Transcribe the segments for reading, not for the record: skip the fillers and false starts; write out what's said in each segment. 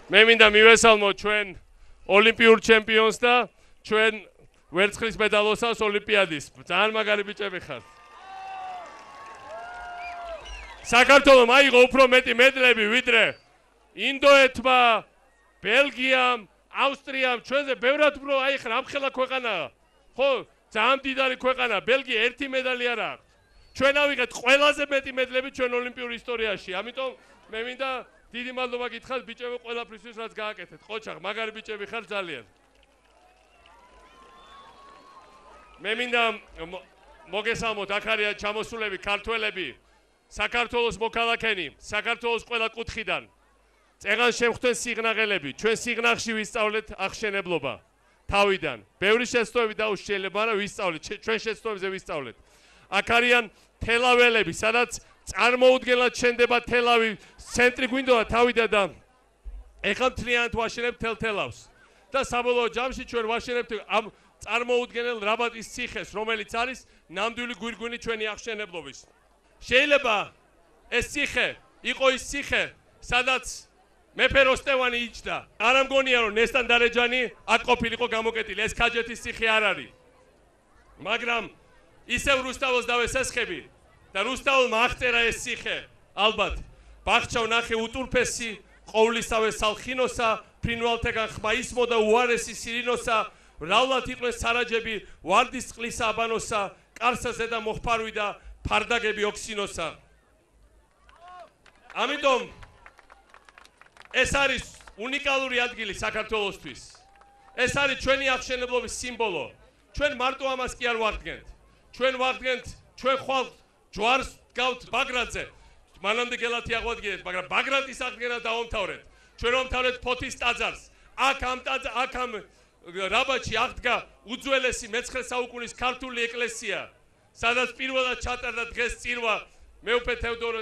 მე მინდა მივესალმო ჩვენ ოლიმპიურ ჩემპიონს და ჩვენ ვერცხლის მედალოსავს ოლიმპიადის. ძალიან მაგარი ბიჭები ხართ. საქართველოს აიღო უფრო მეტი მედლები ვიდრე ინდოეთმა, ბელგიამ, ავსტრიამ, ჩვენზე ბევრად უფრო რამხელა ქვეყანაა. ხო, ძალიან დიდარი ქვეყანაა. ბელგია ერთი მედალი არ აქვს. ჩვენ ავიღეთ ყველაზე მეტი მედლები ჩვენ ოლიმპიურ ისტორიაში. ამიტომ მე მინდა დიდი მადლობა გითხრათ ბიჭებო ყველაფრისთვის რაც გააკეთეთ. ყოჩაღ, მაგარი ბიჭები ხარ ძალიან. მე მინდა მოგესალმოთ, აქ არიან ჩამოსულები ქართველები, საქართველოს მოქალაქენი, საქართველოს ყველა კუთხიდან. წეღან შემხვდენ სიღნაღელები, ჩვენ სიღნაღში ვისწავლეთ აღშენებლობა თავიდან. ბევრი შეცდომები დაუშლილება, მაგრამ ვისწავლეთ, ჩვენ შეცდომებზე ვისწავლეთ. აქ არიან თელაველები, სადაც წარმოუდგენლად შენდება თელავი, ცენტრი გვინდოდა თავიდან და ეხლა მთლიანად ვაშენებთ თელავს. და საბოლოო ჯამში ჩვენ ვაშენებთ ამ წარმოუდგენელ რაბატის ციხეს, რომელიც არის ნამდვილი გვირგვინი ჩვენი აღშენებლობის. შეიძლება ეს ციხე იყო ის ციხე, სადაც მეფე როსტევანი იჯდა. არ ამგონია რომ ნესტან დარეჯანი აქ ყოფილიყო გამოკეტილი, ეს ქაჯეთის ციხე არ არის. მაგრამ ისევ რუსთაველს დავესესხები და რუსთაველმა აღწერა ეს ციხე. ალბათ ბაღჩა ვნახე უტურფესი, ყოვლისავე სალხინოსა, ფრინვალთაგან ხმა ისმოდა უარესი სირინოსა, ვრავლად იყვნენ სარაჯები, ვარდის წყლისა აბანოსა, კარსა ზედა მოხფარვი და ფარდაგები ოქსინოსა. ამიტომ ეს არის უნიკალური ადგილი საქართველოსთვის. ეს არის ჩვენი აღშენებლობის სიმბოლო. ჩვენ მარტო ამას კი არ ვაღდგენთ. ჩვენ ვაღდგენთ, ჩვენ ხვალ ჯვარს გავთ ბაგრატზე. მანამდე გელათი აღვადგინეთ, მაგრამ ბაგრატის აღდგენა დავამთავრეთ. ჩვენ ვამთავრეთ ფოთის ტაძარს. აქ ამ რაბატში აღდგა უძველესი მე-9 საუკუნის ქართული ეკლესია, სადაც პირველად ჩატარდა დღეს წირვა მეუფე თევდორე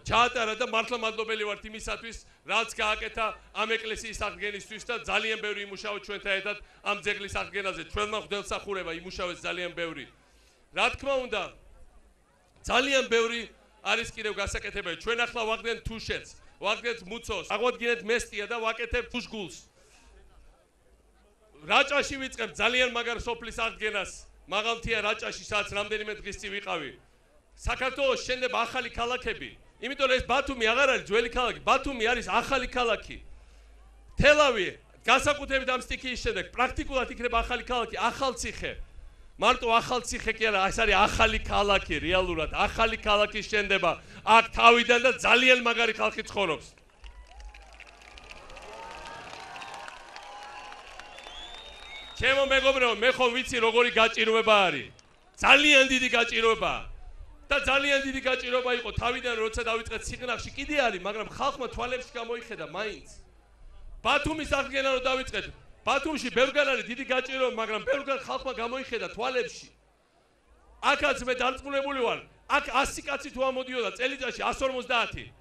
ჩაატარა და მართლა მადლობელი ვართ იმისათვის, რაც გააკეთა ამ ეკლესიის აღდგენისთვის და ძალიან ბევრი იმუშავა ჩვენთან ერთად ამ ძეგლის აღდგენაზე. ჩვენმა ღვთისმსახურება იმუშავეს ძალიან ბევრი. რა თქმა უნდა, ძალიან ბევრი არის კიდევ გასაკეთებელი. ჩვენ ახლა ვაღდგენთ თუშეთს, ვაღდგენთ მუცოს, აღვადგინეთ მესტია და ვაკეთებთ თუშგულს. რაჭაში ვიწყებ ძალიან მაგარ სოფლის აღდგენას. მაღალთია რაჭაში, სადაც რამდენიმე დღის წინ ვიყავი. საქართველოს შენდება ახალი ქალაქები. იმიტომ რომ ეს ბათუმი აღარ არის ძველი ქალაქი, ბათუმი არის ახალი ქალაქი. თელავი განსაკუთრებით ამ სტიქიის შემდეგ პრაქტიკულად იქნება ახალი ქალაქი, ახალციხე. მარტო ახალციხე კი არა, ეს არის ახალი ქალაქი, რეალურად ახალი ქალაქი შენდება აქ თავიდან და ძალიან მაგარი ხალხი ცხოვრობს. ჩემო მეგობრებო, მე ხომ ვიცი როგორი გაჭირვება არის. ძალიან დიდი გაჭირვებაა. და ძალიან დიდი გაჭირვება იყო თავიდან როცა დავიწყეთ სიღნაღში კიდე არის, მაგრამ ხალხმა თვალებში გამოიხედა მაინც. ბათუმის აღდგენა რო დავიწყეთ, ბათუმში ბევრგან არის დიდი გაჭირვება, მაგრამ ბევრგან ხალხმა გამოიხედა თვალებში. აქაც მე დარწმუნებული ვარ, აქ 100 კაცი თუ ამოდიოდა წელიწადში 150.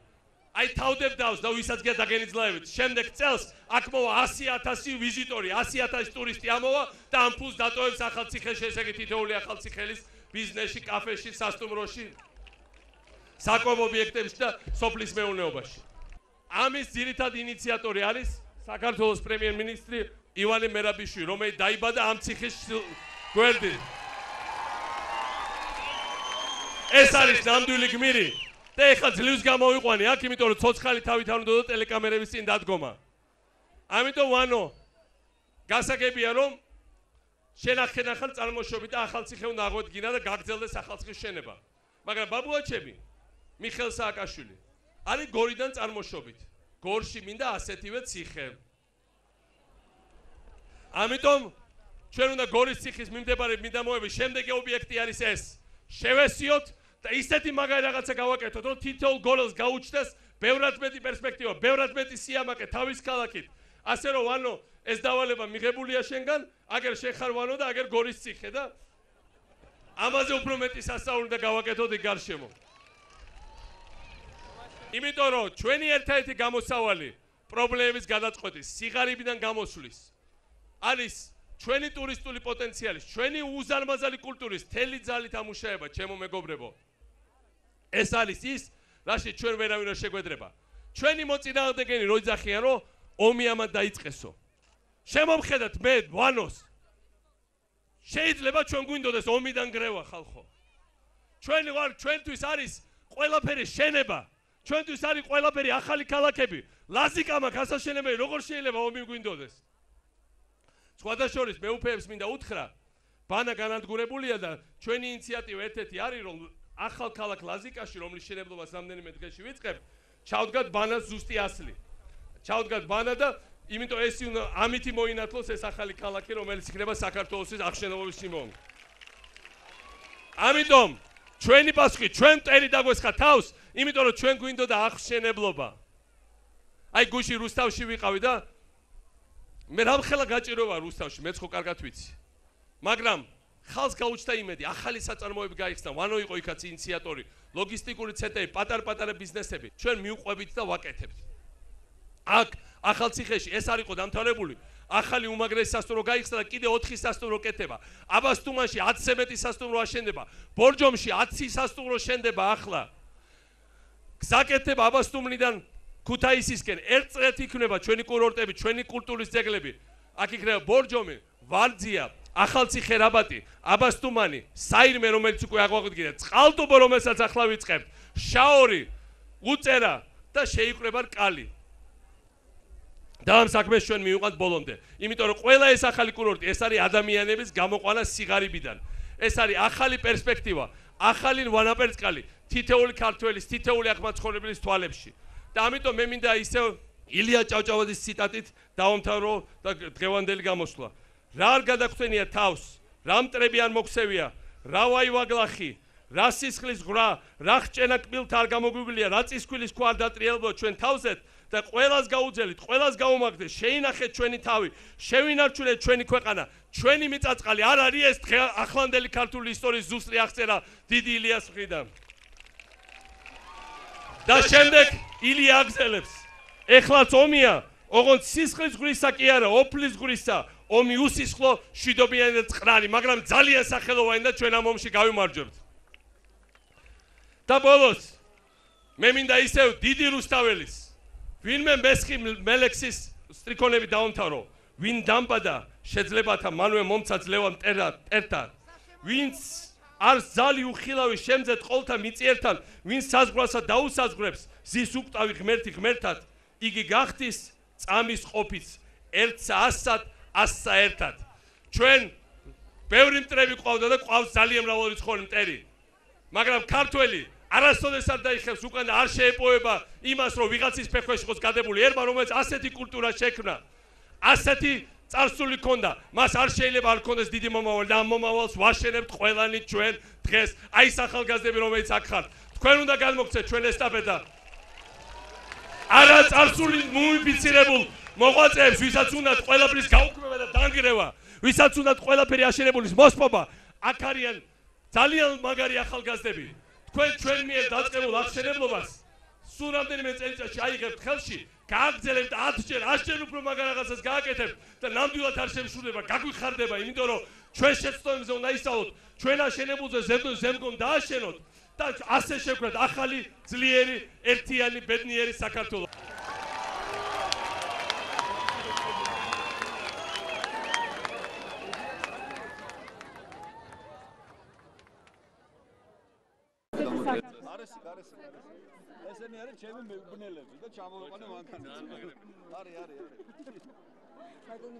აი თავდებდავს და ვისაც გადაგენიძლაებით. შემდეგ წელს აქ მოვა 100,000 ვიზიტორი, 100,000 ტურისტი ამოვა და ამ ფულს დატოვებს ახალციხეში, ესე იგი თითოეული ახალციხელის ბიზნესში, კაფეში, სასტუმროში, საკვებ ობიექტებში და სოფლის მეურნეობაში. ამის ძირითადი ინიციატორი არის საქართველოს პრემიერ-მინისტრი ივანე მერაბიშვილი, რომელიც დაიბადა ამ ციხის გვერდით. ეს არის ნამდვილი გმირი. და ეხლა ძლივს გამოვიყვანი აქ, იმიტომ რომ ცოცხალი თავით არ უნდა ტელეკამერების წინ დადგომა. ამიტომ ვანო, გასაგებია რომ შენახენახან წარმოშობით და ახალციხე უნდა აღვადგინა და გაგრძელდეს ახალციხის შენება. მაგრამ ბაბუაჩები, მიხეილ სააკაშვილი, არის გორიდან წარმოშობით. გორში მინდა ასეთივე ციხე. ამიტომ ჩვენ უნდა გორის ციხის მიმდებარე მიდამოების შემდეგი ობიექტი არის ეს. შევესიოთ და ისეთი მაგარი რაღაცა გავაკეთოთ, რომ თითოეულ გორელს გაუჩნდეს ბევრად მეტი პერსპექტივა, ბევრად მეტი სიამაყე თავის ქალაქით. ასე რომ ვანო, ეს დავალება მიღებულია შენგან, აგერ შეხარ ვანო და აგერ გორის ციხე და ამაზე უფრო მეტი სასწაული და გავაკეთოთ იქ გარშემო. იმიტომ რომ ჩვენი ერთადერთი გამოსავალი პრობლემების გადაწყვეტის, სიღარიბიდან გამოსვლის არის ჩვენი ტურისტული პოტენციალის, ჩვენი უზარმაზარი კულტურის თელი ძალით ამუშავება, ჩემო მეგობრებო. ეს არის ის, რაშიც ჩვენ ვერავინ არ შეგვედრება. ჩვენი მოწინააღმდეგენი რო იძახიან რომ ომი ამან დაიწყესო. შემომხედათ მე ვანოს. შეიძლება ჩვენ გვინდოდეს ომიდან გრევა ხალხო. ჩვენთვის არის ყველაფერი შენება. ჩვენთვის არის ყველაფერი ახალი ქალაქები. ლაზიკამა გასაშენებელი როგორ შეიძლება ომი გვინდოდეს? სხვადასხვა მე უფეებს მინდა უთხრა. ბანა განადგურებულია და ჩვენი ინიციატივა ერთ-ერთი არის რომ ახალ ქალაქ ლაზიკაში რომლის შენებლობას რამდენიმე დღეში ვიწყებ, ჩავდგათ ბანას ზუსტი ასლი. ჩავდგათ ბანა და იმიტომ ეს ამითი მოინათლოს ეს ახალი ქალაქი რომელიც იქნება საქართველოს აღშენებობის სიმბოლო. ამიტომ ჩვენი პასუხი ჩვენ მტერი დაგვესხა თავს, იმიტომ რომ ჩვენ გვინდოდა აღშენებლობა. აი გუში რუსთავში ვიყავი და მე რამხელა გაჭიროა რუსთავში, მეც ხო კარგად ვიცი. მაგრამ ხალხს გაუჩნდა იმედი, ახალი საწარმოები გაიხსნა, ვანო იყო იქაც ინიციატორი, ლოგისტიკური ცენტრები, პატარ-პატარა ბიზნესები, ჩვენ მიუყვებით და ვაკეთებთ. აქ ახალციხეში ეს არ იყო დამთავრებული, ახალი უმაგრესი სასტუმრო გაიხსნა და კიდე 4 სასტუმრო კეთება. აბასთუმანში 10-ზე მეტი სასტუმრო აშენდება, ბორჯომში 10 სასტუმრო შენდება ახლა. გზაკეთება აბასთუმნიდან ქუთაისისკენ, ერთწრეთ იქნება ჩვენი კურორტები, ჩვენი კულტურის ძეგლები. აქ იქნება ბორჯომი, ვარძია, ახალციხე რაბატი, აბასთუმანი, საირმე რომელიც უკვე აღვაგვდგინეთ, წყალტუბო რომელსაც ახლა ვიწყებთ, შაორი, უწერა და შეიკრება რკალი. და ამ საქმეს ჩვენ მივიყვანთ ბოლომდე. იმიტომ რომ ყველა ეს ახალი კურორტი, ეს არის ადამიანების გამოყვანა სიღარიბიდან. ეს არის ახალი პერსპექტივა, ახალი ვანაპერწკალი, თითეული ქართველის, თითეული აქ მაცხოვრებლის თვალებში. და ამიტომ მე მინდა ისევ ილია ჭავჭავაძის ციტატით დავამთავრო და დღევანდელი გამოსვლა. რა არ გადაგხვდენია თავს, რა მტრები არ მოქცევია, რა ვაივაგლახი, რა სისხლის ღრა, რა ხჭენა კბილთ არ გამოგვივლია, რა წისქვილის ქვა არ დატრიალებოთ ჩვენ თავზეთ და ყველას გაუძელით, ყველას გაუმაგდეთ, შეინახეთ ჩვენი თავი, შევინარჩუნეთ ჩვენი ქვეყანა, ჩვენი მიწაწყალი არ არის ეს ახლანდელი ქართული ისტორიის ზუსტი აღწერა დიდი ილიას მხრიდან. და შემდეგ ილია აგზელებს. ეხლაც ომია, ოღონდ სისხლის ღრისა კი არა, ოფლის ღრისა, ომი უსისხლო, შვიდობიანი და წყნარი, მაგრამ ძალიან სახელოვანი და ჩვენ ამ ომში გავიმარჯვებთ. და ბოლოს მე მინდა ისევ დიდი რუსთაველის, ვინმე მესხი მელექსის სტრიქონები დაუმთავრო, ვინ დამბადა შეძლებათა მანვე მომცა ძლევა მტერთა, ვინც არ ზალი უხილავი შემძეთ ყოლთა მიწიერთან, ვინ საზღვრასა დაუსაზღვრებს ზის უკტავი ღმერთი ღმერთად, იგი გახდის წამის ყოფიც, ერთსა ასად, ასსა ერთად. ჩვენ ბევრი მტრები ყავდა და ყავს ძალიან მრავალრიცხოვანი მტერი. მაგრამ ქართველი არასოდეს არ დაიხევს უკან და არ შეეპოვება იმას, რომ ვიღაცის ფეხქვეშ იყოს გადებული ერმა, რომელიც ასეთი კულტურა შექმნა, ასეთი წარსული ქონდა, მას არ შეიძლება არ ქონდეს დიდი მომავალი და ამ მომავალს ვაშენებთ ყველანი ჩვენ დღეს, აი ეს ახალგაზრდები, რომელიც აქ ხართ. თქვენ უნდა განმოგცეთ ჩვენ ესტაფეტა. არა წარსული მუმიფიცირებულ მოღვაწეებს, ვისაც უნდათ ყველაფრის გაუქმება და დანგრევა, ვისაც უნდათ ყველაფერი აშენებულის მოსპობა, აქ არიან ძალიან მაგარი ახალგაზრდები. თქვენ ჩვენ მიერ დაწყებულ აღშენებლობას სულ რამდენიმე წელიწადში აიღებთ ხელში, გააგრძელებთ 10ჯერ, 100ჯერ უფრო მაგარ რაღაცას გააკეთებთ და ნამდვილად არ შემშურდება, გაგვიხარდება, იმიტომ რომ ჩვენ შეცდომებზე უნდა ისწავლოთ, ჩვენ აშენებულზე ზემგომ დააშენოთ და ასე შევქმნათ ახალი, ძლიერი, ერთიანი, ბედნიერი საქართველო. ესენი არის ჩემი მეგობრები და ჩამოვიყვანე მანქანით. არის. საერთოდ